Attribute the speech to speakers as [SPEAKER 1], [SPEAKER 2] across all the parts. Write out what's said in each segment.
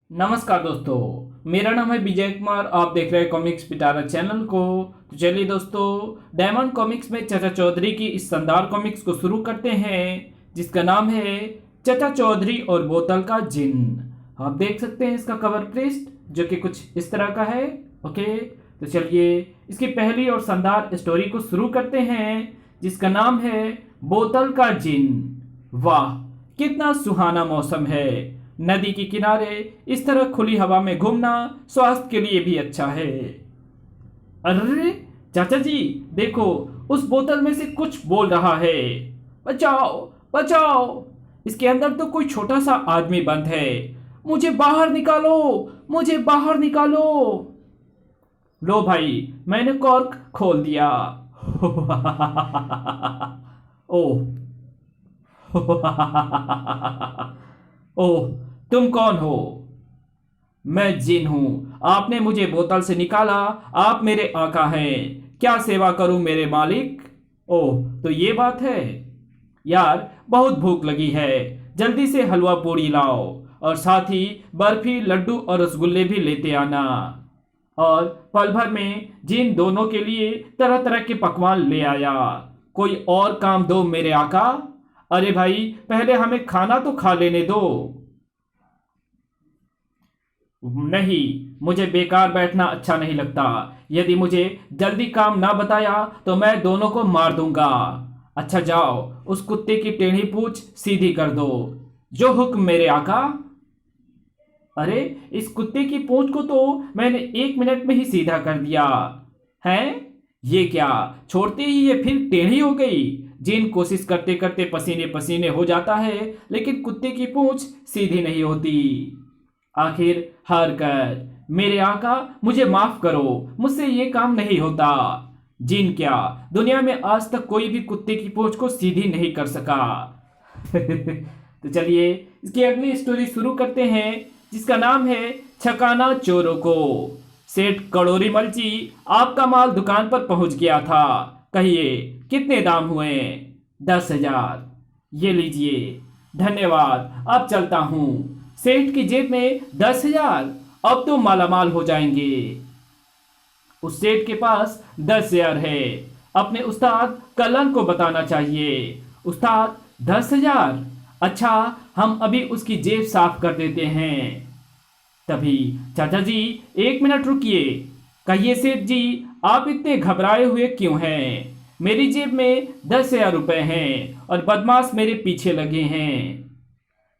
[SPEAKER 1] नमस्कार दोस्तों, मेरा नाम है विजय कुमार। आप देख रहे हैं कॉमिक्स पिटारा चैनल को। तो चलिए दोस्तों, डायमंड कॉमिक्स में चाचा चौधरी की इस शानदार कॉमिक्स को शुरू करते हैं, जिसका नाम है चाचा चौधरी और बोतल का जिन। आप देख सकते हैं इसका कवर पृष्ठ, जो कि कुछ इस तरह का है। ओके, तो चलिए इसकी पहली और शानदार स्टोरी को शुरू करते हैं, जिसका नाम है बोतल का जिन। वाह, कितना सुहाना मौसम है। नदी के किनारे इस तरह खुली हवा में घूमना स्वास्थ्य के लिए भी अच्छा है। अरे चाचा जी, देखो, उस बोतल में से कुछ बोल रहा है। बचाओ बचाओ, इसके अंदर तो कोई छोटा सा आदमी बंद है। मुझे बाहर निकालो, मुझे बाहर निकालो। लो भाई, मैंने कॉर्क खोल दिया। ओह। ओह, तुम कौन हो? मैं जिन हूं। आपने मुझे बोतल से निकाला। आप मेरे आका हैं। क्या सेवा करूं मेरे मालिक? ओह, तो ये बात है। यार, बहुत भूख लगी है। जल्दी से हलवा पूड़ी लाओ, और साथ ही बर्फी, लड्डू और रसगुल्ले भी लेते आना। और पल भर में जिन दोनों के लिए तरह तरह के पकवान ले आया। कोई और काम दो मेरे आका। अरे भाई, पहले हमें खाना तो खा लेने दो। नहीं, मुझे बेकार बैठना अच्छा नहीं लगता। यदि मुझे जल्दी काम ना बताया तो मैं दोनों को मार दूंगा। अच्छा जाओ, उस कुत्ते की टेढ़ी पूंछ सीधी कर दो। जो हुक्म मेरे आका। अरे, इस कुत्ते की पूंछ को तो मैंने 1 मिनट में ही सीधा कर दिया है। ये क्या, छोड़ते ही ये फिर टेढ़ी हो गई। जिन कोशिश करते करते पसीने पसीने हो जाता है, लेकिन कुत्ते की पूंछ सीधी नहीं होती। आखिर हार कर मेरे आका, मुझे माफ करो, मुझसे ये काम नहीं होता। जिन क्या, दुनिया में आज तक कोई भी कुत्ते की पूंछ को सीधी नहीं कर सका। तो चलिए इसकी अगली स्टोरी शुरू करते हैं, जिसका नाम है छकाना चोरों को। सेठ कड़ोरी मल जी, आपका माल दुकान पर पहुंच गया था। कहिए कितने दाम हुए? 10,000। ये लीजिए। धन्यवाद, अब चलता हूं। सेठ की जेब में 10,000। अब तो मालामाल हो जाएंगे। उस सेठ के पास 10,000 है। अपने उस्ताद कलन को बताना चाहिए। उस्ताद, 10,000? अच्छा, हम अभी उसकी जेब साफ कर देते हैं। तभी चाचा जी, 1 मिनट रुकिए। कहिए सेठ जी, आप इतने घबराए हुए क्यों हैं? मेरी जेब में 10,000 रुपए हैं और बदमाश मेरे पीछे लगे हैं।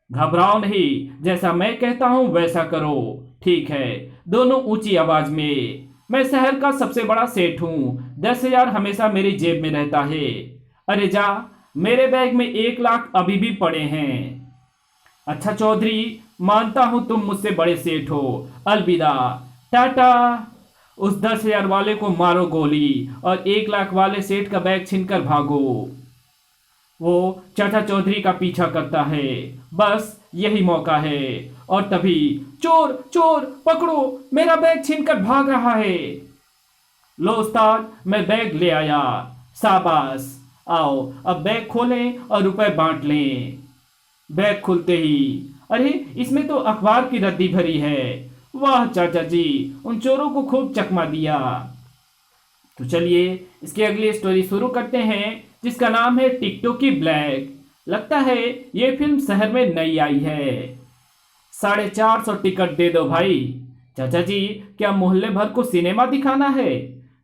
[SPEAKER 1] घबराओ नहीं, जैसा मैं कहता हूं वैसा करो। ठीक है? दोनों ऊंची आवाज में। मैं शहर का सबसे बड़ा सेठ हूं। 10,000 हमेशा मेरी जेब में रहता है। अरे जा, मेरे बैग में 1 लाख अभी भी पड़े हैं। अच्छा चौधरी, मानता हूं तुम मुझसे बड़े सेठ हो। अलविदा, टाटा। उस 10,000 वाले को मारो गोली और 1 लाख वाले सेठ का बैग छीनकर भागो। वो चाचा चौधरी का पीछा करता है। बस यही मौका है। और तभी चोर चोर पकड़ो, मेरा बैग छीनकर भाग रहा है। लो उस्ताद, मैं बैग ले आया। शाबाश। आओ अब बैग खोलें और रुपए बांट लें। बैग खुलते ही, अरे इसमें तो अखबार की रद्दी भरी है। वाह चाचा जी, उन चोरों को खूब चकमा दिया। तो चलिए इसकी अगली स्टोरी शुरू करते हैं, जिसका नाम है टिकटॉक की ब्लैक। लगता है ये फिल्म शहर में नई आई है। 450 टिकट दे दो भाई। चाचा जी, क्या मोहल्ले भर को सिनेमा दिखाना है?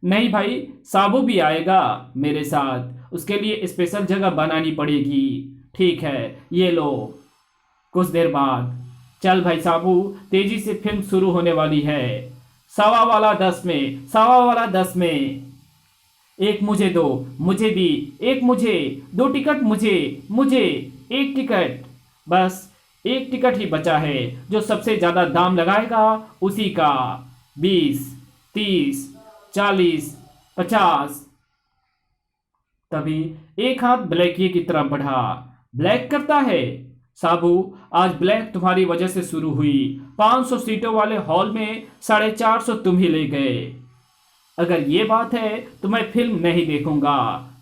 [SPEAKER 1] नहीं भाई, साबू भी आएगा मेरे साथ। उसके लिए स्पेशल जगह बनानी पड़ेगी। ठीक है, ये लो। कुछ देर बाद, चल भाई साबू, तेजी से फिल्म शुरू होने वाली है। सवा वाला 10 में, सवा वाला 10 में। एक मुझे दो, मुझे भी। एक मुझे, 2 टिकट मुझे, मुझे 1 टिकट। बस एक टिकट ही बचा है। जो सबसे ज्यादा दाम लगाएगा उसी का। 20, 30, 40, 50। तभी एक हाथ ब्लैकी की तरफ बढ़ा। ब्लैक करता है? साबू, आज ब्लैक तुम्हारी वजह से शुरू हुई। 500 सीटों वाले हॉल में 450 तुम ही ले गए। अगर ये बात है तो मैं फिल्म नहीं देखूंगा।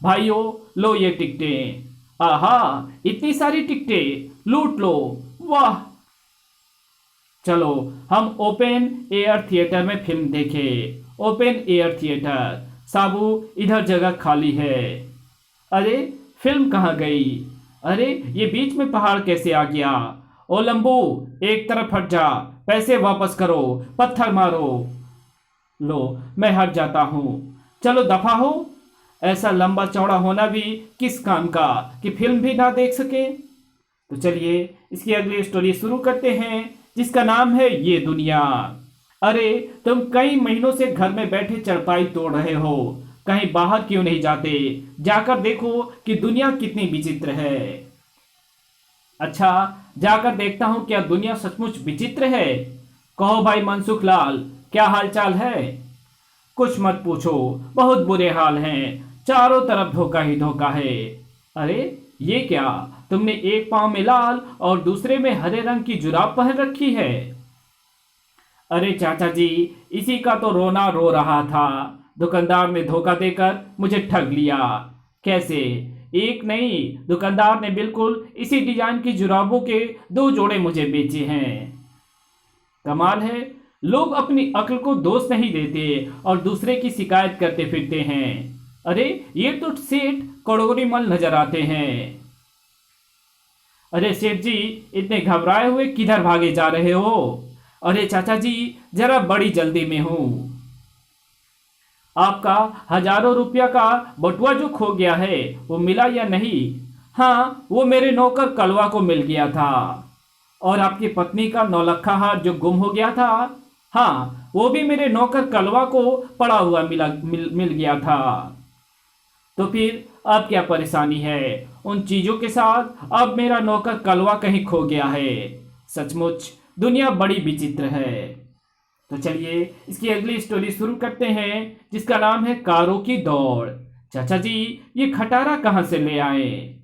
[SPEAKER 1] भाइयों, लो ये टिकटें। आहा, इतनी सारी टिकटें, लूट लो। वाह। चलो हम ओपन एयर थिएटर में फिल्म देखें। Open air theatre. साबू, इधर जगह खाली है। अरे फिल्म कहाँ गई? अरे ये बीच में पहाड़ कैसे आ गया? ओ लंबू, एक तरफ हट जा, पैसे वापस करो, पत्थर मारो। लो, मैं हट जाता हूँ। चलो दफा हो। ऐसा लंबा चौड़ा होना भी किस काम का कि फिल्म भी ना देख सके। तो चलिए इसकी अगली स्टोरी शुरू करते हैं, जिसका नाम है ये दुनिया। अरे तुम कई महीनों से घर में बैठे चारपाई तोड़ रहे हो, कहीं बाहर क्यों नहीं जाते? जाकर देखो कि दुनिया कितनी विचित्र है। अच्छा, जाकर देखता हूं क्या दुनिया सचमुच विचित्र है। कहो भाई मनसुख लाल, क्या हालचाल है? कुछ मत पूछो, बहुत बुरे हाल हैं, चारों तरफ धोखा ही धोखा है। अरे ये क्या, तुमने एक पांव में लाल और दूसरे में हरे रंग की जुराब पहन रखी है। अरे चाचा जी, इसी का तो रोना रो रहा था। दुकानदार ने धोखा देकर मुझे ठग लिया। कैसे? एक नहीं, दुकानदार ने बिल्कुल इसी डिजाइन की जुराबों के 2 जोड़े मुझे बेचे हैं। कमाल है, लोग अपनी अक्ल को दोष नहीं देते और दूसरे की शिकायत करते फिरते हैं। अरे ये तो सेठ कड़ोरीमल नजर आते हैं। अरे सेठ जी, इतने घबराए हुए किधर भागे जा रहे हो? अरे चाचा जी, जरा बड़ी जल्दी में हूं। आपका हजारों रुपया का बटुआ जो खो गया है वो मिला या नहीं? हाँ, वो मेरे नौकर कलवा को मिल गया था। और आपकी पत्नी का नौलखा हार जो गुम हो गया था, हाँ वो भी मेरे नौकर कलवा को पड़ा हुआ मिल गया था। तो फिर अब क्या परेशानी है? उन चीजों के साथ अब मेरा नौकर कलवा कहीं खो गया है। सचमुच दुनिया बड़ी विचित्र है। तो चलिए इसकी अगली स्टोरी शुरू करते हैं, जिसका नाम है कारों की दौड़। चाचा जी, ये खटारा कहाँ से ले आए?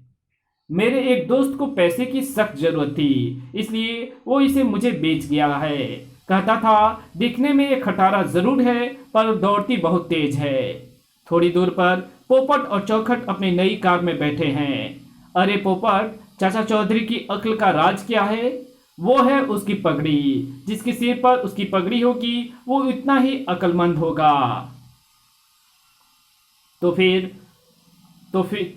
[SPEAKER 1] मेरे एक दोस्त को पैसे की सख्त जरूरत थी, इसलिए वो इसे मुझे बेच गया है। कहता था दिखने में ये खटारा जरूर है पर दौड़ती बहुत तेज है। थोड़ी दूर पर पोपट और चौखट अपनी नई कार में बैठे हैं। अरे पोपट, चाचा चौधरी की अक्ल का राज क्या है? वो है उसकी पगड़ी। जिसके सिर पर उसकी पगड़ी होगी वो इतना ही अक्लमंद होगा। तो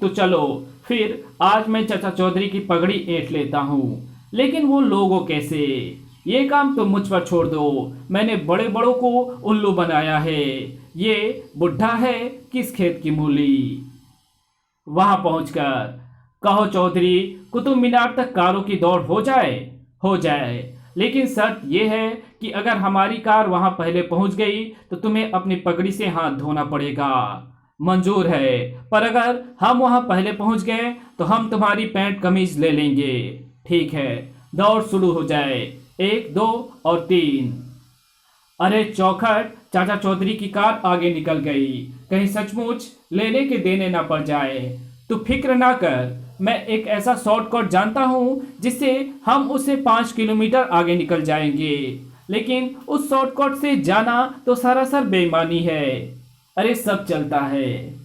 [SPEAKER 1] चलो फिर आज मैं चाचा चौधरी की पगड़ी ऐंठ लेता हूँ। लेकिन वो लोगों कैसे? ये काम तुम मुझ पर छोड़ दो, मैंने बड़े बड़ों को उल्लू बनाया है। ये बुढ़ा है किस खेत की मूली। वहां पहुंचकर कहो चौधरी, कुतुब मीनार तक कारों की दौड़ हो जाए। हो जाए, लेकिन शर्त यह है कि अगर हमारी कार वहां पहले पहुंच गई तो तुम्हें अपनी पगड़ी से हाथ धोना पड़ेगा। मंजूर है, पर अगर हम वहां पहले पहुंच गए तो हम तुम्हारी पैंट कमीज ले लेंगे। ठीक है, दौड़ शुरू हो जाए। 1 2 और 3। अरे चौखट, चाचा चौधरी की कार आगे निकल गई, कहीं सचमुच लेने के देने ना पड़ जाए। तू फिक्र ना कर, मैं एक ऐसा शॉर्टकट जानता हूँ जिससे हम उससे 5 किलोमीटर आगे निकल जाएंगे। लेकिन उस शॉर्टकट से जाना तो सरासर बेईमानी है। अरे सब चलता है।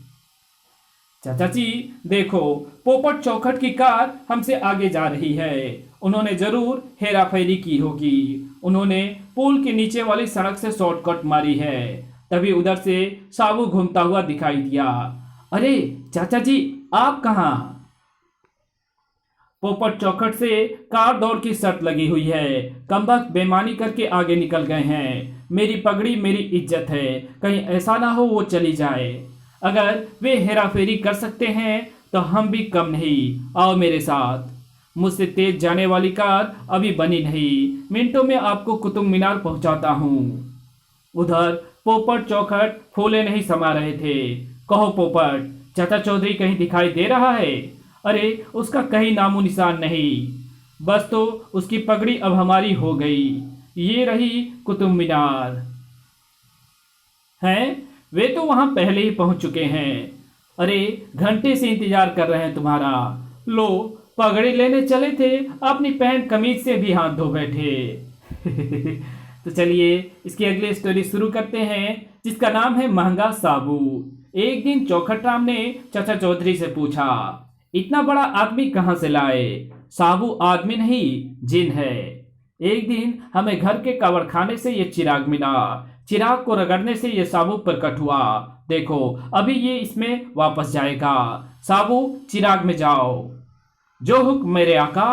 [SPEAKER 1] चाचा जी देखो, पोपट चौखट की कार हमसे आगे जा रही है। उन्होंने जरूर हेरा फेरी की होगी। उन्होंने पुल के नीचे वाली सड़क से शॉर्टकट मारी है। तभी उधर से साबू घूमता हुआ दिखाई दिया। अरे चाचा जी, आप कहाँ? पोपट चौखट से कार दौड़ की शर्त लगी हुई है। कमबख्त बेईमानी करके आगे निकल गए हैं। मेरी पगड़ी मेरी इज्जत है, कहीं ऐसा ना हो वो चली जाए। अगर वे हेरा फेरी कर सकते हैं तो हम भी कम नहीं। आओ मेरे साथ। मुझसे तेज जाने वाली कार अभी बनी नहीं, मिनटों में आपको कुतुब मीनार पहुंचाता हूं। उधर पोपट चौखट फूले नहीं समा रहे थे। कहो पोपट, चाचा चौधरी कहीं दिखाई दे रहा है? अरे उसका कहीं नामो निशान नहीं। बस तो उसकी पगड़ी अब हमारी हो गई। ये रही कुतुब मीनार। हैं, वे तो वहां पहले ही पहुंच चुके हैं। अरे घंटे से इंतजार कर रहे हैं तुम्हारा। लो, पगड़ी लेने चले थे, अपनी पैंट कमीज से भी हाथ धो बैठे। तो चलिए इसकी अगली स्टोरी शुरू करते हैं, जिसका नाम है महंगा साबू। एक दिन चौखट राम ने चाचा चौधरी से पूछा, इतना बड़ा आदमी कहां से लाए? साबू आदमी नहीं जिन है। एक दिन हमें घर के कबाड़खाने से ये चिराग मिला। चिराग को रगड़ने से ये साबू प्रकट हुआ। देखो अभी ये इसमें वापस जाएगा। साबू चिराग में जाओ। जो हुक्म मेरे आका।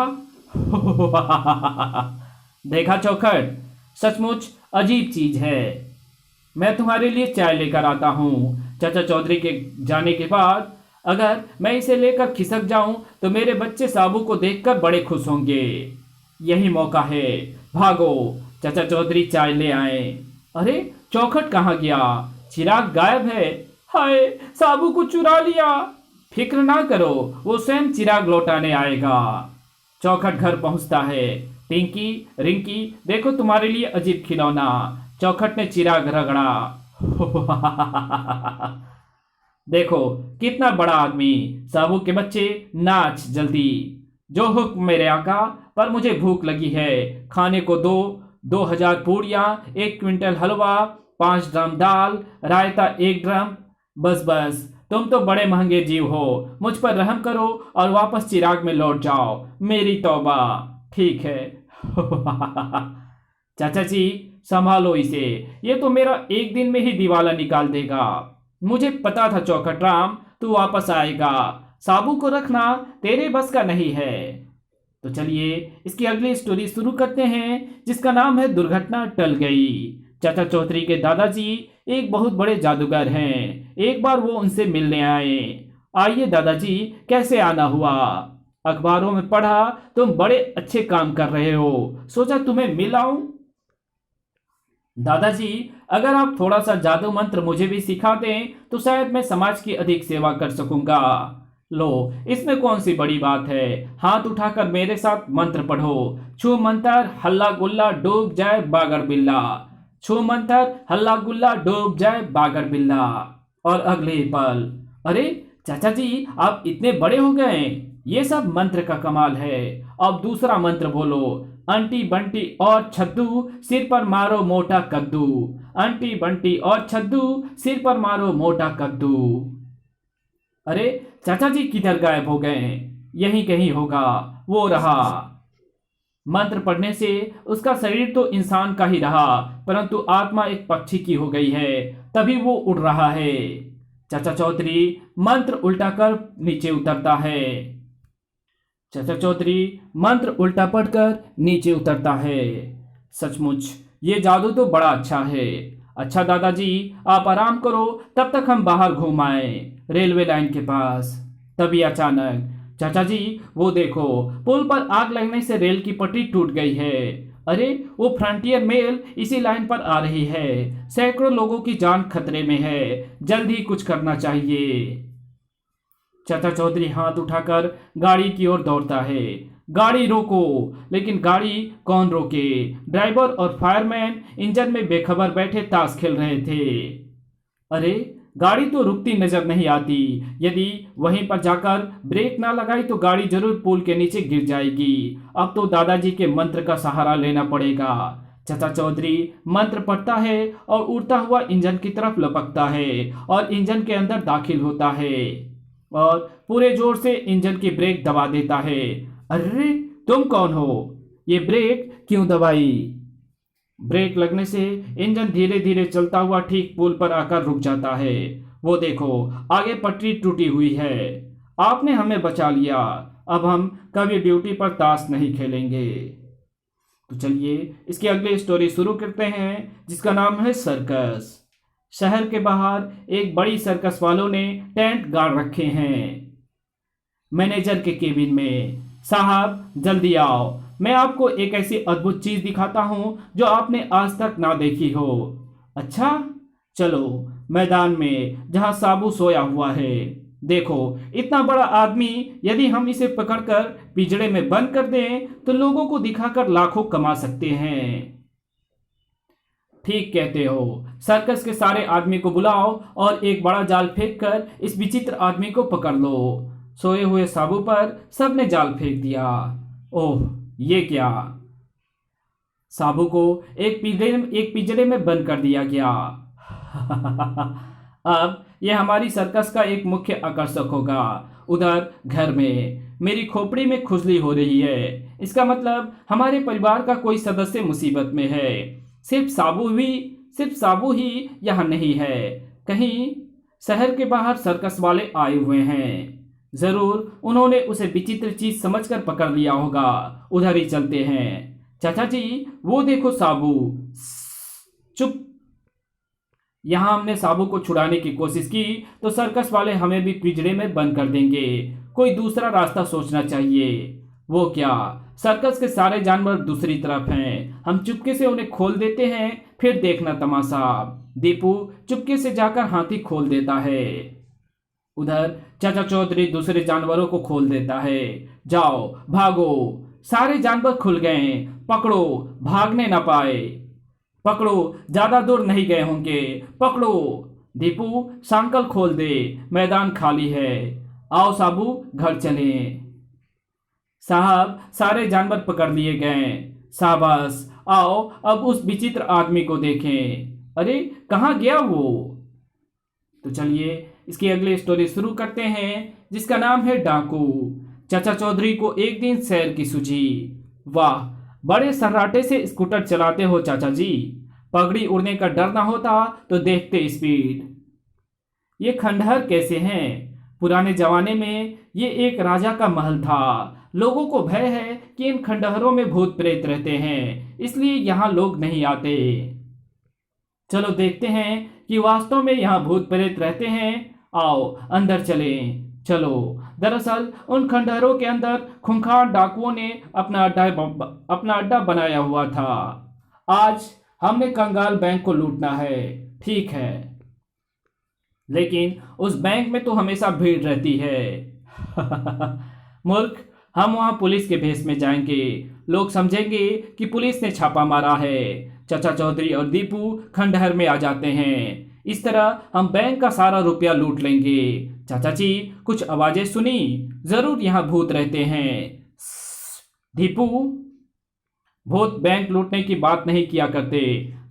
[SPEAKER 1] देखा चौखट, सचमुच अजीब चीज है। मैं तुम्हारे लिए चाय लेकर आता हूँ। चाचा चौधरी के जाने के बाद अगर मैं इसे लेकर खिसक जाऊं तो मेरे बच्चे साबू को देखकर बड़े खुश होंगे। यही मौका है, भागो। चाचा चौधरी चाय ले आए। अरे चौखट कहाँ गया? चिराग गायब है। हाय, साबू को चुरा लिया। फिक्र ना करो, वो स्वयं चिराग लौटाने आएगा। चौखट घर पहुंचता है। टिंकी, रिंकी, देखो तुम्हारे लिए अजीब खिलौना। चौखट ने चिराग रगड़ा। देखो कितना बड़ा आदमी। साबू के बच्चे नाच जल्दी। जो हुक्म मेरे आका, पर मुझे भूख लगी है। खाने को 2000 पूड़ियाँ, 1 क्विंटल हलवा, 5 ड्रम दाल, रायता 1 ड्रम। बस बस, तुम तो बड़े महंगे जीव हो। मुझ पर रहम करो और वापस चिराग में लौट जाओ। मेरी तौबा। ठीक है। चाचा जी संभालो इसे, ये तो मेरा एक दिन में ही दिवाला निकाल देगा। मुझे पता था चौखट राम तू वापस आएगा। साबू को रखना तेरे बस का नहीं है। तो चलिए इसकी अगली स्टोरी शुरू करते हैं, जिसका नाम है दुर्घटना टल गई। चाचा चौधरी के दादाजी एक बहुत बड़े जादूगर हैं। एक बार वो उनसे मिलने आए। आइए दादाजी, कैसे आना हुआ? अखबारों में पढ़ा तुम बड़े अच्छे काम कर रहे हो, सोचा तुम्हें मिल आऊं। दादाजी अगर आप थोड़ा सा जादू मंत्र मुझे भी सिखा दें तो शायद मैं समाज की अधिक सेवा कर सकूंगा। लो, इसमें कौन सी बड़ी बात है। हाथ उठाकर मेरे साथ मंत्र पढ़ो। छू मंतर हल्ला गुल्ला डूब जाए बागर बिल्ला। छू मंतर हल्ला गुल्ला डूब जाए बागर बिल्ला। और अगले ही पल, अरे चाचा जी आप इतने बड़े हो गए। ये सब मंत्र का कमाल है। अब दूसरा मंत्र बोलो। अंटी बंटी और छद्दू सिर पर मारो मोटा कद्दू। अंटी बंटी और छद्दू सिर पर मारो मोटा कद्दू। अरे चाचा जी किधर गायब हो गए? यहीं कहीं होगा। वो रहा। मंत्र पढ़ने से उसका शरीर तो इंसान का ही रहा, परंतु आत्मा एक पक्षी की हो गई है। तभी वो उड़ रहा है। चाचा चौधरी मंत्र उल्टा कर नीचे उतरता है। चाचा चौधरी मंत्र उल्टा पढ़कर नीचे उतरता है। सचमुच ये जादू तो बड़ा अच्छा है। अच्छा दादाजी आप आराम करो, तब तक हम बाहर घूम आए रेलवे लाइन के पास। तभी अचानक, चाचा जी वो देखो, पुल पर आग लगने से रेल की पटरी टूट गई है। अरे वो फ्रंटियर मेल इसी लाइन पर आ रही है। सैकड़ों लोगों की जान खतरे में है। जल्द ही कुछ करना चाहिए। चाचा चौधरी हाथ उठाकर गाड़ी की ओर दौड़ता है। गाड़ी रोको। लेकिन गाड़ी कौन रोके? ड्राइवर और फायरमैन इंजन में बेखबर बैठे ताश खेल रहे थे। अरे गाड़ी तो रुकती नजर नहीं आती। यदि वहीं पर जाकर ब्रेक ना लगाई तो गाड़ी जरूर पुल के नीचे गिर जाएगी। अब तो दादाजी के मंत्र का सहारा लेना पड़ेगा। चाचा चौधरी मंत्र पढ़ता है और उड़ता हुआ इंजन की तरफ लपकता है और इंजन के अंदर दाखिल होता है और पूरे जोर से इंजन की ब्रेक दबा देता है। अरे तुम कौन हो? ये ब्रेक क्यों दबाई? ब्रेक लगने से इंजन धीरे धीरे चलता हुआ ठीक पुल पर आकर रुक जाता है। वो देखो आगे पटरी टूटी हुई है। आपने हमें बचा लिया। अब हम कभी ड्यूटी पर ताश नहीं खेलेंगे। तो चलिए इसकी अगली स्टोरी शुरू करते हैं, जिसका नाम है सर्कस। शहर के बाहर एक बड़ी सर्कस वालों ने टेंट गाड़ रखे हैं। मैनेजर के केबिन में, साहब जल्दी आओ, मैं आपको एक ऐसी अद्भुत चीज दिखाता हूं जो आपने आज तक ना देखी हो। अच्छा चलो मैदान में जहां साबू सोया हुआ है। देखो इतना बड़ा आदमी, यदि हम इसे पकड़कर पिंजड़े में बंद कर दें तो लोगों को दिखाकर लाखों कमा सकते हैं। ठीक कहते हो। सर्कस के सारे आदमी को बुलाओ और एक बड़ा जाल फेंककर इस विचित्र आदमी को पकड़ लो। सोए हुए साबू पर सबने जाल फेंक दिया। ओह ये क्या? साबू को एक पिंजरे में बंद कर दिया गया। अब यह हमारी सर्कस का एक मुख्य आकर्षक होगा। उधर घर में मेरी खोपड़ी में खुजली हो रही है। इसका मतलब हमारे परिवार का कोई सदस्य मुसीबत में है। सिर्फ साबू ही यहाँ नहीं है। कहीं शहर के बाहर सर्कस वाले आए हुए हैं। जरूर उन्होंने उसे विचित्र चीज समझकर पकड़ लिया होगा। उधर ही चलते हैं। चाचा जी, वो देखो साबू। चुप। यहाँ हमने साबू को छुड़ाने की कोशिश की तो सर्कस वाले हमें भी पिंजरे में बंद कर देंगे। कोई दूसरा रास्ता सोचना चाहिए। वो क्या, सर्कस के सारे जानवर दूसरी तरफ हैं। हम चुपके से उन्हें खोल देते हैं, फिर देखना तमाशा। दीपू चुपके से जाकर हाथी खोल देता है। उधर चाचा चौधरी दूसरे जानवरों को खोल देता है। जाओ, भागो। सारे जानवर खुल गए। पकड़ो, भागने ना पाए। पकड़ो, ज्यादा दूर नहीं गए होंगे। पकड़ो। दीपू सांकल खोल दे, मैदान खाली है। आओ साबू, घर चलें। साहब, सारे जानवर पकड़ लिए गए। शाबाश। आओ अब उस विचित्र आदमी को देखें। अरे कहाँ गया वो? तो चलिए इसकी अगली स्टोरी शुरू करते हैं, जिसका नाम है डाकू। चाचा चौधरी को एक दिन सैर की सूझी। वाह, बड़े सर्राटे से स्कूटर चलाते हो चाचा जी। पगड़ी उड़ने का डर ना होता तो देखते स्पीड। ये खंडहर कैसे हैं? पुराने जमाने में ये एक राजा का महल था। लोगों को भय है कि इन खंडहरों में भूत प्रेत रहते हैं, इसलिए यहाँ लोग नहीं आते। चलो देखते हैं कि वास्तव में यहाँ भूत प्रेत रहते हैं। आओ अंदर चलें। चलो। दरअसल उन खंडहरों के अंदर खूंखार डाकुओं ने अपना अड्डा बनाया हुआ था। आज हमने कंगाल बैंक को लूटना है, ठीक है, लेकिन उस बैंक में तो हमेशा भीड़ रहती है। मूर्ख, हम वहां पुलिस के भेष में जाएंगे। लोग समझेंगे कि पुलिस ने छापा मारा है। चाचा चौधरी और दीपू खंडहर में आ जाते हैं। इस तरह हम बैंक का सारा रुपया लूट लेंगे। चाचा जी, कुछ आवाजें सुनी? जरूर यहाँ भूत रहते हैं। दीपू, भूत बैंक लूटने की बात नहीं किया करते।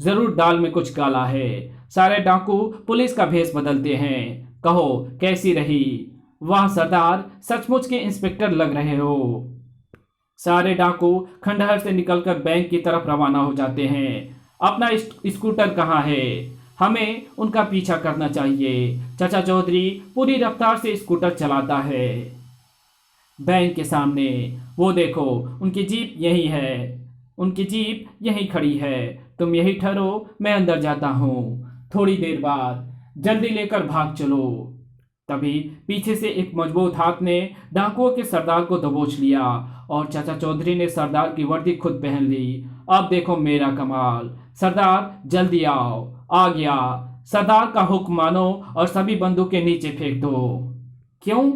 [SPEAKER 1] जरूर दाल में कुछ काला है। सारे डाकू पुलिस का भेष बदलते हैं। कहो कैसी रही? वाह सरदार, सचमुच के इंस्पेक्टर लग रहे हो। सारे डाकू खंडहर से निकलकर बैंक की तरफ रवाना हो जाते हैं। अपना स्कूटर कहाँ है? हमें उनका पीछा करना चाहिए। चाचा चौधरी पूरी रफ्तार से स्कूटर चलाता है। बैंक के सामने वो देखो, उनकी जीप यही है। उनकी जीप यहीं खड़ी है। तुम यही ठहरो, मैं अंदर जाता हूँ। थोड़ी देर बाद जल्दी लेकर भाग चलो। तभी पीछे से एक मजबूत हाथ ने डाकुओं के सरदार को दबोच लिया और चाचा चौधरी ने सरदार की वर्दी खुद पहन ली। अब देखो मेरा कमाल। सरदार जल्दी आओ। आ गया। सरदार का हुक्म मानो और सभी बंदूकें नीचे फेंक दो। क्यों?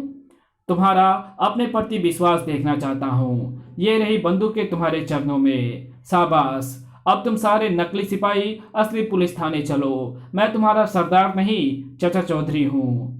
[SPEAKER 1] तुम्हारा अपने प्रति विश्वास देखना चाहता हूँ। ये रही बंदूकें तुम्हारे चरणों में। शाबाश। अब तुम सारे नकली सिपाही असली पुलिस थाने चलो। मैं तुम्हारा सरदार नहीं, चाचा चौधरी हूँ।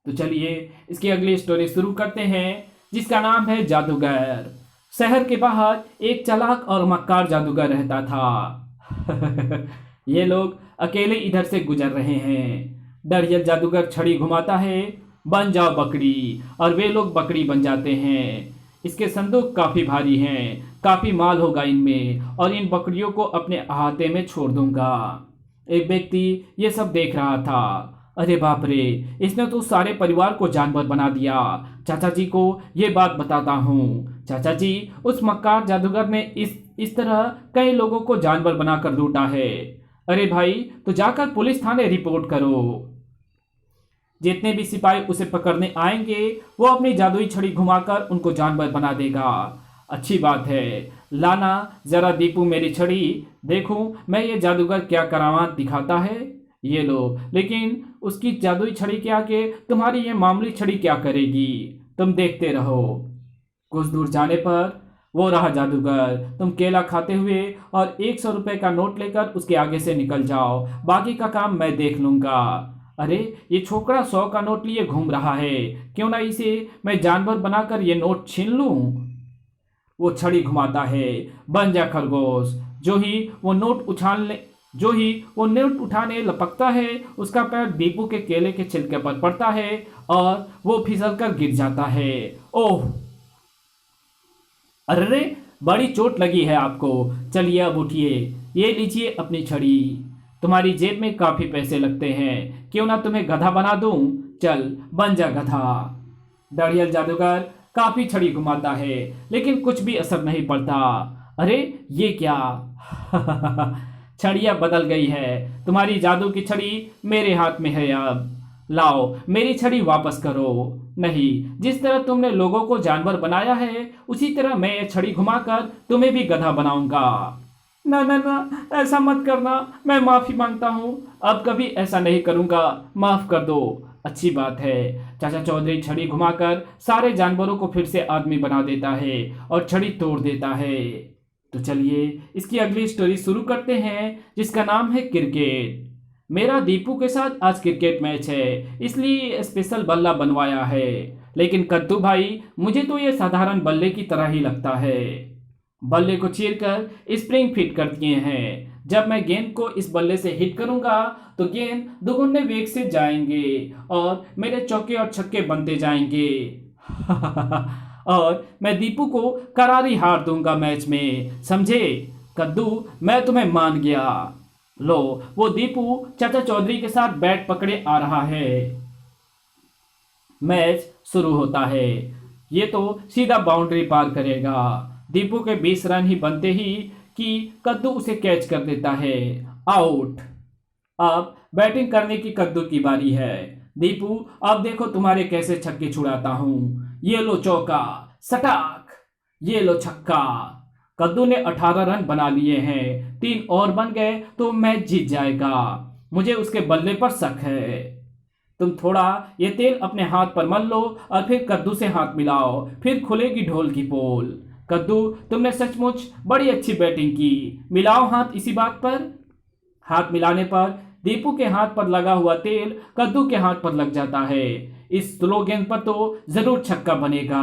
[SPEAKER 1] तो चलिए इसकी अगली स्टोरी शुरू करते हैं, जिसका नाम है जादूगर। शहर के बाहर एक चालाक और मक्कार जादूगर रहता था। ये लोग अकेले इधर से गुजर रहे हैं। डरियल जादूगर छड़ी घुमाता है, बन जाओ बकरी, और वे लोग बकरी बन जाते हैं। इसके संदूक काफी भारी हैं, काफी माल होगा इनमें, और इन बकरियों को अपने अहाते में छोड़ दूंगा। एक व्यक्ति ये सब देख रहा था। अरे बाप रे, इसने तो सारे परिवार को जानवर बना दिया। चाचा जी को ये बात बताता हूँ। चाचा जी, उस मक्कार जादूगर ने इस तरह कई लोगों को जानवर बनाकर लूटा है। अरे भाई, तो जाकर पुलिस थाने रिपोर्ट करो। जितने भी सिपाही उसे पकड़ने आएंगे वो अपनी जादुई छड़ी घुमाकर उनको जानवर बना देगा। अच्छी बात है, लाना जरा दीपू मेरी छड़ी, देखूं मैं ये जादूगर क्या करामात दिखाता है। ये लो, लेकिन उसकी जादुई छड़ी के आगे तुम्हारी ये मामूली छड़ी क्या करेगी? तुम देखते रहो। कुछ दूर जाने पर वो रहा जादूगर। तुम केला खाते हुए और 100 रुपए का नोट लेकर उसके आगे से निकल जाओ। बाकी का काम मैं देख लूंगा। अरे ये छोकरा 100 का नोट लिए घूम रहा है, क्यों ना इसे मैं जानवर बनाकर ये नोट छीन लूं। वो छड़ी घुमाता है, बन जा खरगोश। जो ही वो नोट जो ही वो नोट उठाने लपकता है, उसका पैर दीपू के केले के छिलके पर पड़ता है और वो फिसल कर गिर जाता है। ओह, अरे बड़ी चोट लगी है आपको। चलिए अब उठिए, ये लीजिए अपनी छड़ी। तुम्हारी जेब में काफी पैसे लगते हैं, क्यों ना तुम्हें गधा बना दूं। चल बन जा गधा। दाढ़ियल जादूगर काफी छड़ी घुमाता है, लेकिन कुछ भी असर नहीं पड़ता। अरे ये क्या? छड़ियाँ बदल गई है। तुम्हारी जादू की छड़ी मेरे हाथ में है अब। लाओ मेरी छड़ी वापस करो। नहीं, जिस तरह तुमने लोगों को जानवर बनाया है, उसी तरह मैं ये छड़ी घुमाकर तुम्हें भी गधा बनाऊंगा। ना ना ना, ऐसा मत करना, मैं माफी मांगता हूँ। अब कभी ऐसा नहीं करूंगा, माफ कर दो। अच्छी बात है। चाचा चौधरी छड़ी घुमाकर सारे जानवरों को फिर से आदमी बना देता है और छड़ी तोड़ देता है। तो चलिए इसकी अगली स्टोरी शुरू करते हैं, जिसका नाम है क्रिकेट। मेरा दीपू के साथ आज क्रिकेट मैच है, इसलिए स्पेशल बल्ला बनवाया है। लेकिन कद्दू भाई, मुझे तो ये साधारण बल्ले की तरह ही लगता है। बल्ले को चीरकर स्प्रिंग फिट कर दिए हैं। जब मैं गेंद को इस बल्ले से हिट करूंगा तो गेंद दुगुने वेग से जाएंगे और मेरे चौके और छक्के बनते जाएंगे। और मैं दीपू को करारी हार दूंगा मैच में, समझे? कद्दू, मैं तुम्हें मान गया। लो, वो दीपू चाचा चौधरी के साथ बैट पकड़े आ रहा है। मैच शुरू होता है। ये तो सीधा बाउंड्री पार करेगा। दीपू के 20 रन ही बनते ही कि कद्दू उसे कैच कर देता है। आउट। अब बैटिंग करने की कद्दू की बारी है। दीपू, अब देखो तुम्हारे कैसे छक्के छुड़ाता हूं। ये लो चौका, सटाक। ये लो छक्का। कद्दू ने 18 रन बना लिए हैं। 3 और बन गए तो मैच जीत जाएगा। मुझे उसके बल्ले पर शक है। तुम थोड़ा ये तेल अपने हाथ पर मल लो और फिर कद्दू से हाथ मिलाओ, फिर खुलेगी ढोल की पोल। कद्दू, तुमने सचमुच बड़ी अच्छी बैटिंग की। मिलाओ हाथ इसी बात पर। हाथ मिलाने पर दीपू के हाथ पर लगा हुआ तेल कद्दू के हाथ पर लग जाता है। इस स्लो गेंद पर तो जरूर छक्का बनेगा।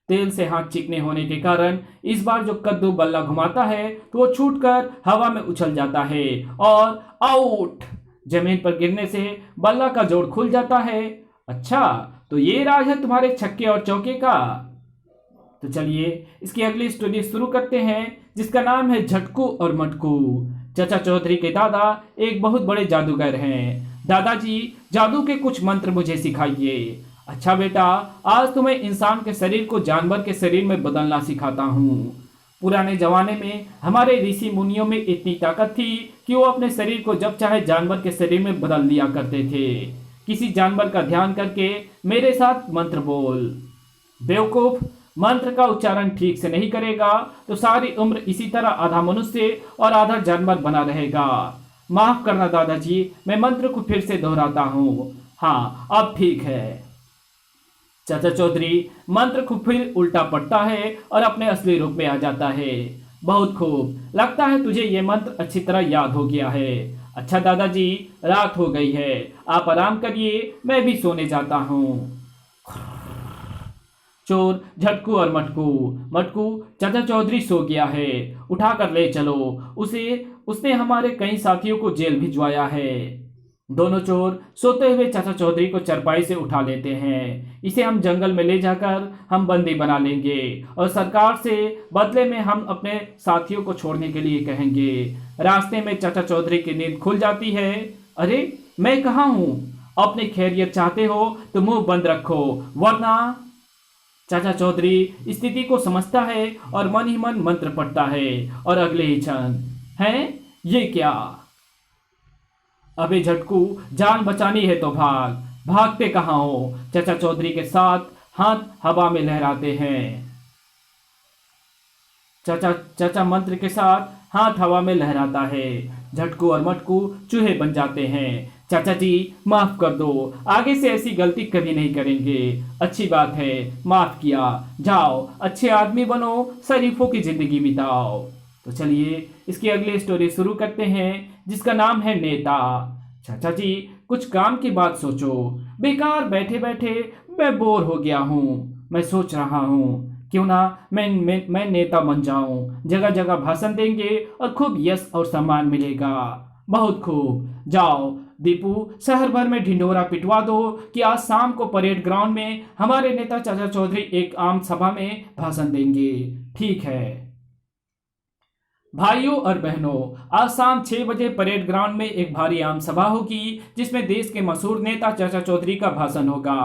[SPEAKER 1] तेल से हाथ चिकने होने के कारण इस बार जो कद्दू बल्ला घुमाता है तो वो छूटकर हवा में उछल जाता है और आउट। जमीन पर गिरने से बल्ला का जोड़ खुल जाता है। अच्छा, तो ये राज है तुम्हारे छक्के और चौके का। तो चलिए इसकी अगली स्टोरी शुरू करते हैं, जिसका नाम है झटकू और मटकू। चाचा चौधरी के दादा एक बहुत बड़े जादूगर हैं। दादाजी, जादू के कुछ मंत्र मुझे सिखाइए। अच्छा बेटा, आज तुम्हें इंसान के शरीर को जानवर के शरीर में बदलना सिखाता हूँ। पुराने जमाने में हमारे ऋषि मुनियों में इतनी ताकत थी कि वो अपने शरीर को जब चाहे जानवर के शरीर में बदल दिया करते थे। किसी जानवर का ध्यान करके मेरे साथ मंत्र बोल। बेवकूफ, मंत्र का उच्चारण ठीक से नहीं करेगा तो सारी उम्र इसी तरह आधा मनुष्य और आधा जानवर बना रहेगा। माफ करना दादाजी, मैं मंत्र को फिर से दोहराता हूँ। हाँ, अब ठीक है। चाचा चौधरी मंत्र को फिर उल्टा पढ़ता है और अपने असली रूप में आ जाता है। बहुत खूब, लगता है तुझे ये मंत्र अच्छी तरह याद हो गया है। अच्छा दादाजी, रात हो गई है, आप आराम करिए, मैं भी सोने जाता हूँ। चोर, झटकू और मटकू। मटकू, चाचा चौधरी सो गया है, उठाकर ले चलो उसने हमारे कई साथियों को जेल भिजवाया है। दोनों चोर सोते हुए चाचा चौधरी को चरपाई से उठा लेते हैं। इसे हम जंगल में ले जाकर हम बंदी बना लेंगे और सरकार से बदले में हम अपने साथियों को छोड़ने के लिए कहेंगे। रास्ते में चाचा चौधरी की नींद खुल जाती है। अरे मैं कहाँ हूँ? अपनी खैरियत चाहते हो तो मुंह बंद रखो, वरना। चाचा चौधरी स्थिति को समझता है और मन ही मन मंत्र पढ़ता है और अगले ही क्षण, हैं ये क्या? अबे झटकू, जान बचानी है तो भाग। भागते कहाँ हो? चाचा चौधरी के साथ हाथ हवा में लहराते हैं। चाचा मंत्र के साथ हाथ हवा में लहराता है। झटकू और मटकू चूहे बन जाते हैं। चाचा जी माफ कर दो, आगे से ऐसी गलती कभी नहीं करेंगे। अच्छी बात है, माफ किया। जाओ अच्छे आदमी बनो, शरीफों की जिंदगी बिताओ। तो चलिए इसकी अगली स्टोरी शुरू करते हैं, जिसका नाम है नेता। चाचा जी, कुछ काम की बात सोचो। बेकार बैठे बैठे मैं बोर हो गया हूँ। मैं सोच रहा हूँ क्यों ना मैं नेता बन जाऊं, जगह जगह भाषण देंगे और खूब यश और सम्मान मिलेगा। बहुत खूब, जाओ दीपू, शहर भर में ढिंढोरा पिटवा दो कि आज शाम को परेड ग्राउंड में हमारे नेता चाचा चौधरी एक आम सभा में भाषण देंगे। ठीक है भाइयों और बहनों, आज शाम 6 बजे परेड ग्राउंड में एक भारी आम सभा होगी जिसमें देश के मशहूर नेता चाचा चौधरी का भाषण होगा।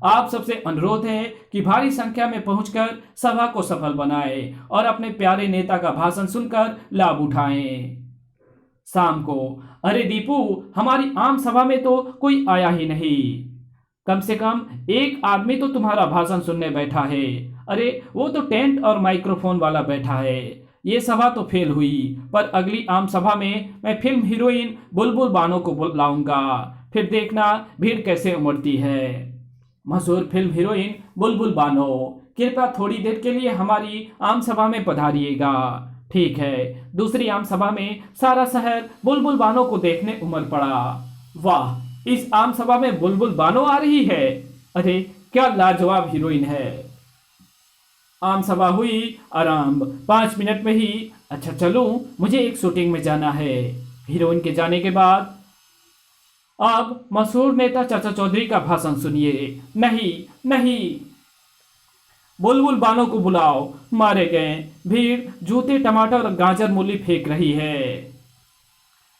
[SPEAKER 1] आप सबसे अनुरोध है कि भारी संख्या में पहुंचकर सभा को सफल बनाएं और अपने प्यारे नेता का भाषण सुनकर लाभ उठाएं। शाम को, अरे दीपू, हमारी आम सभा में तो कोई आया ही नहीं। कम से कम एक आदमी तो तुम्हारा भाषण सुनने बैठा है। अरे वो तो टेंट और माइक्रोफोन वाला बैठा है। ये सभा तो फेल हुई, पर अगली आम सभा में मैं फिल्म हीरोइन बुलबुल बानो को बुलाऊंगा। फिर देखना भीड़ कैसे उमड़ती है। मशहूर फिल्म हीरोइन बुलबुल बानो, कृपया थोड़ी देर के लिए हमारी आम सभा में पधारिएगा। ठीक है। दूसरी आम सभा में सारा शहर बुलबुल बानो को देखने उमड़ पड़ा। वाह, इस आम सभा में बुलबुल बानो आ रही है। अरे क्या लाजवाब हीरोइन है। आम सभा हुई आरंभ। 5 मिनट में ही, अच्छा चलूं, मुझे एक शूटिंग में जाना है। हीरोइन के जाने के बाद अब मशहूर नेता चाचा चौधरी का भाषण सुनिए। नहीं नहीं, बुलबुल बानो को बुलाओ, मारे गए। भीड़ जूते, टमाटर और गाजर मूली फेंक रही है।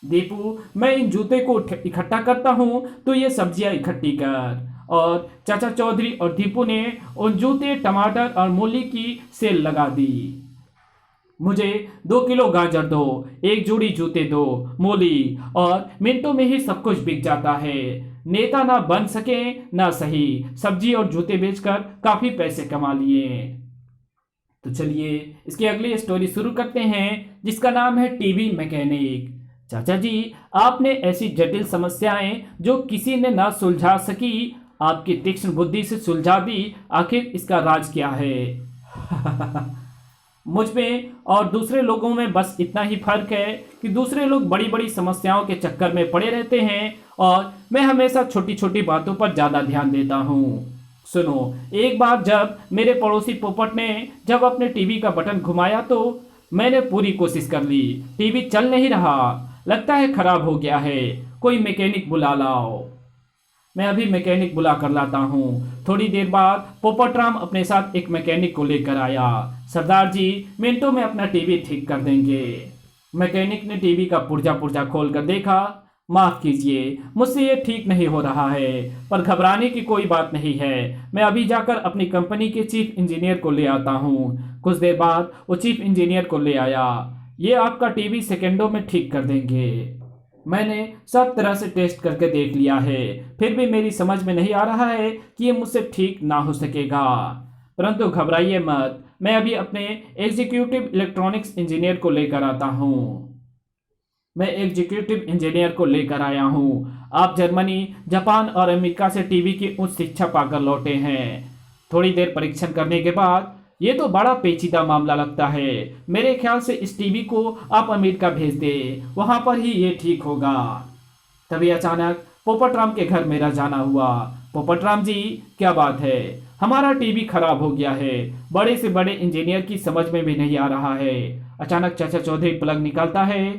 [SPEAKER 1] दीपू, मैं इन जूते को इकट्ठा करता हूं, तो ये सब्जियां इकट्ठी कर। और चाचा चौधरी और दीपू ने उन जूते, टमाटर और मूली की सेल लगा दी। मुझे 2 किलो गाजर दो, 1 जोड़ी जूते दो, मूली, और मिनटों में ही सब कुछ बिक जाता है। नेता ना बन सके ना सही, सब्जी और जूते बेचकर काफी पैसे कमा लिए। तो चलिए इसकी अगली स्टोरी शुरू करते हैं, जिसका नाम है टीवी मैकेनिक। चाचा जी, आपने ऐसी जटिल समस्याएं जो किसी ने ना सुलझा सकी, आपकी तीक्ष्ण बुद्धि से सुलझा दी। आखिर इसका राज क्या है? मुझ में और दूसरे लोगों में बस इतना ही फर्क है कि दूसरे लोग बड़ी बड़ी समस्याओं के चक्कर में पड़े रहते हैं और मैं हमेशा छोटी छोटी बातों पर ज़्यादा ध्यान देता हूँ। सुनो, एक बार जब मेरे पड़ोसी पोपट ने जब अपने टीवी का बटन घुमाया तो मैंने पूरी कोशिश कर ली। टीवी चल नहीं रहा, लगता है खराब हो गया है। कोई मैकेनिक बुला लाओ। मैं अभी मैकेनिक बुला कर लाता हूँ। थोड़ी देर बाद पोपटराम अपने साथ एक मैकेनिक को लेकर आया। सरदार जी मिनटों में अपना टीवी ठीक कर देंगे। मैकेनिक ने टीवी का पुर्जा पुर्जा खोल कर देखा। माफ़ कीजिए, मुझसे ये ठीक नहीं हो रहा है, पर घबराने की कोई बात नहीं है। मैं अभी जाकर अपनी कंपनी के चीफ इंजीनियर को ले आता हूँ। कुछ देर बाद वो चीफ इंजीनियर को ले आया। ये आपका टीवी सेकंडों में ठीक कर देंगे। मैंने सब तरह से टेस्ट करके देख लिया है, फिर भी मेरी समझ में नहीं आ रहा है कि ये मुझसे ठीक ना हो सकेगा। परंतु घबराइए मत, मैं अभी अपने एग्जीक्यूटिव इलेक्ट्रॉनिक्स इंजीनियर को लेकर आता हूँ। मैं एग्जीक्यूटिव इंजीनियर को लेकर आया हूँ। आप जर्मनी, जापान और अमेरिका से टीवी की उच्च शिक्षा पाकर लौटे हैं। थोड़ी देर परीक्षण करने के बाद ये तो बड़ा पेचीदा मामला लगता है। मेरे ख्याल से इस टीवी को आप अमेरिका भेज दे, वहां पर ही ये ठीक होगा। तभी अचानक पोपटराम के घर मेरा जाना हुआ। पोपटराम जी, क्या बात है? हमारा टीवी खराब हो गया है। बड़े से बड़े इंजीनियर की समझ में भी नहीं आ रहा है। अचानक चाचा चौधरी प्लग निकालता है।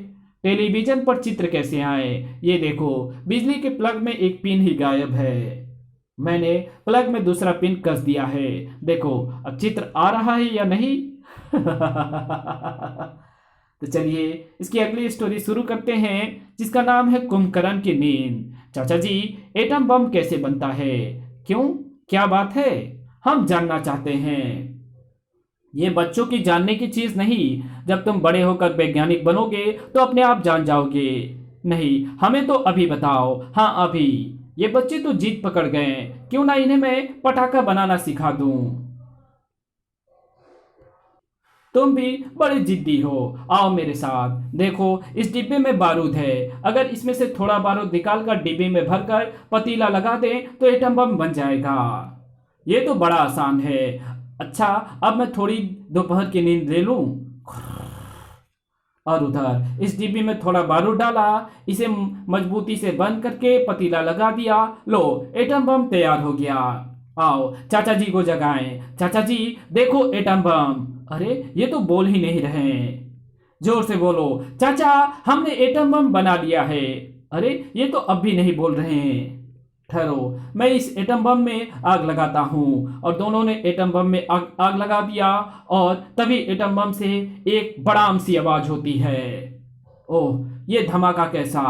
[SPEAKER 1] टेलीविजन पर चित्र कैसे आए? ये देखो, बिजली के प्लग में एक पिन ही गायब है। मैंने प्लग में दूसरा पिन कस दिया है। देखो अब चित्र आ रहा है या नहीं? तो चलिए इसकी अगली स्टोरी शुरू करते हैं, जिसका नाम है कुंभकर्ण की नींद। चाचा जी, एटम बम कैसे बनता है? क्यों, क्या बात है? हम जानना चाहते हैं। ये बच्चों की जानने की चीज नहीं। जब तुम बड़े होकर वैज्ञानिक बनोगे तो अपने आप जान जाओगे। नहीं, हमें तो अभी बताओ। हाँ अभी। ये बच्चे तो जिद पकड़ गए, क्यों ना इन्हें मैं पटाखा बनाना सिखा दूं। तुम भी बड़े जिद्दी हो, आओ मेरे साथ। देखो इस डिब्बे में बारूद है। अगर इसमें से थोड़ा बारूद निकालकर डिब्बे में भरकर पतीला लगा दें तो एटम बम बन जाएगा। ये तो बड़ा आसान है। अच्छा, अब मैं थोड़ी दोपहर की नींद ले लूं। और उधर इस डिब्बी में थोड़ा बारूद डाला, इसे मजबूती से बंद करके पतीला लगा दिया। लो, एटम बम तैयार हो गया। आओ चाचा जी को जगाएं। चाचा जी देखो एटम बम। अरे ये तो बोल ही नहीं रहे हैं। जोर से बोलो चाचा, हमने एटम बम बना लिया है। अरे ये तो अब भी नहीं बोल रहे हैं। ठहरो, मैं इस एटम बम में आग लगाता हूँ। और दोनों ने एटम बम में आग लगा दिया और तभी एटम बम से एक बड़ाम सी आवाज होती है। ओह, ये धमाका कैसा?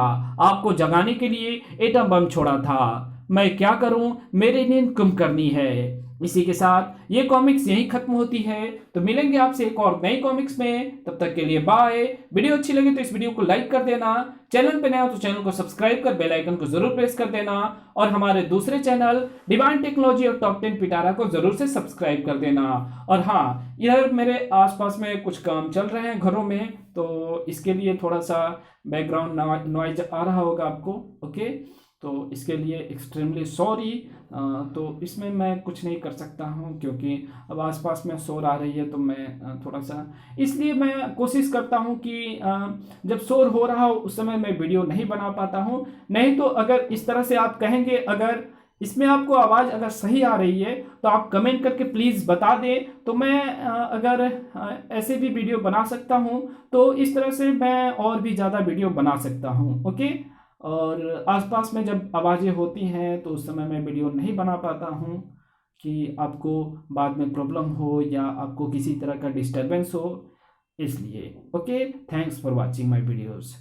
[SPEAKER 1] आपको जगाने के लिए एटम बम छोड़ा था। मैं क्या करूं, मेरी नींद गुम करनी है। इसी के साथ ये कॉमिक्स यहीं खत्म होती है। तो मिलेंगे आपसे एक और नई कॉमिक्स में, तब तक के लिए बाय। वीडियो अच्छी लगी तो इस वीडियो को लाइक कर देना। चैनल पे नया हो तो चैनल को सब्सक्राइब कर बेल आइकन को जरूर प्रेस कर देना। और हमारे दूसरे चैनल डिवाइन टेक्नोलॉजी और टॉप 10 पिटारा को जरूर से सब्सक्राइब कर देना। और हाँ, इधर मेरे आसपास में कुछ काम चल रहे हैं घरों में, तो इसके लिए थोड़ा सा बैकग्राउंड नॉइज आ रहा होगा आपको। ओके, तो इसके लिए एक्सट्रीमली सॉरी। तो इसमें मैं कुछ नहीं कर सकता हूँ क्योंकि अब आसपास में शोर आ रही है, तो मैं थोड़ा सा, इसलिए मैं कोशिश करता हूँ कि जब शोर हो रहा हो उस समय मैं वीडियो नहीं बना पाता हूँ। नहीं तो अगर इस तरह से आप कहेंगे, अगर इसमें आपको आवाज़ अगर सही आ रही है तो आप कमेंट करके प्लीज़ बता दें, तो मैं अगर ऐसे भी वीडियो बना सकता हूँ, तो इस तरह से मैं और भी ज़्यादा वीडियो बना सकता हूँ। ओके, और आसपास में जब आवाज़ें होती हैं तो उस समय मैं वीडियो नहीं बना पाता हूँ कि आपको बाद में प्रॉब्लम हो या आपको किसी तरह का डिस्टरबेंस हो, इसलिए। Okay, thanks for watching my videos.